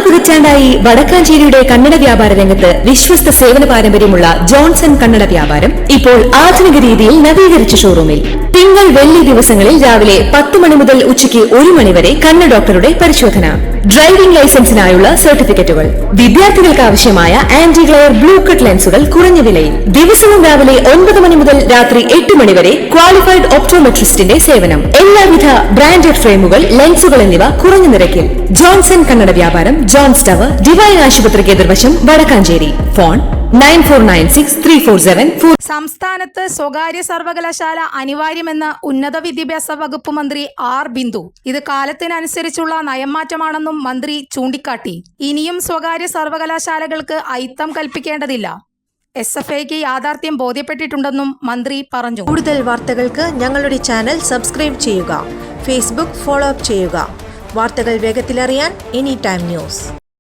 പതിറ്റാണ്ടായി വടക്കാഞ്ചേരിയുടെ കന്നഡ വ്യാപാര രംഗത്ത് വിശ്വസ്ത സേവന പാരമ്പര്യമുള്ള ജോൺസൺ കന്നഡ വ്യാപാരം ഇപ്പോൾ ആധുനിക രീതിയിൽ നവീകരിച്ച ഷോറൂമിൽ തിങ്കൾ വെള്ളി ദിവസങ്ങളിൽ രാവിലെ 10 മണി മുതൽ ഉച്ചയ്ക്ക് 1 മണി വരെ കണ്ണ് ഡോക്ടറുടെ പരിശോധന, ഡ്രൈവിംഗ് ലൈസൻസിനായുള്ള സർട്ടിഫിക്കറ്റുകൾ, വിദ്യാർത്ഥികൾക്ക് ആവശ്യമായ ആന്റി ഗ്ലെയർ ബ്ലൂ കട്ട് ലെൻസുകൾ കുറഞ്ഞ വിലയിൽ, ദിവസവും രാവിലെ 9 മണി മുതൽ രാത്രി 8 മണി വരെ ക്വാളിഫൈഡ് ഒപ്റ്റോമെട്രിസ്റ്റിന്റെ സേവനം, എല്ലാവിധ ബ്രാൻഡഡ് ഫ്രെയിമുകൾ, ലെൻസുകൾ എന്നിവ കുറഞ്ഞ നിരക്കിൽ. ജോൺസൺ കന്നഡ വ്യാപാരം, ജോൺസ് ടവർ, ഡിവൈൻ ആശുപത്രിക്ക് എതിർവശം, വടക്കാഞ്ചേരി. ഫോൺ 94963474. സംസ്ഥാനത്ത് സ്വകാര്യ സർവകലാശാല അനിവാര്യമെന്ന് ഉന്നത വിദ്യാഭ്യാസ വകുപ്പ് മന്ത്രി ആർ ബിന്ദു. ഇത് കാലത്തിനനുസരിച്ചുള്ള നയംമാറ്റമാണെന്നും മന്ത്രി ചൂണ്ടിക്കാട്ടി. ഇനിയും സ്വകാര്യ സർവകലാശാലകൾക്ക് അയിത്തം കൽപ്പിക്കേണ്ടതില്ല. SFIക്ക് യാഥാർത്ഥ്യം ബോധ്യപ്പെട്ടിട്ടുണ്ടെന്നും മന്ത്രി പറഞ്ഞു. കൂടുതൽ വാർത്തകൾക്ക് ഞങ്ങളുടെ ചാനൽ സബ്സ്ക്രൈബ് ചെയ്യുക. ഫേസ്ബുക്ക് ഫോളോ അപ്പ് ചെയ്യുക. വാർത്തകൾ വേഗത്തിലറിയാൻ എനി ടൈം ന്യൂസ്.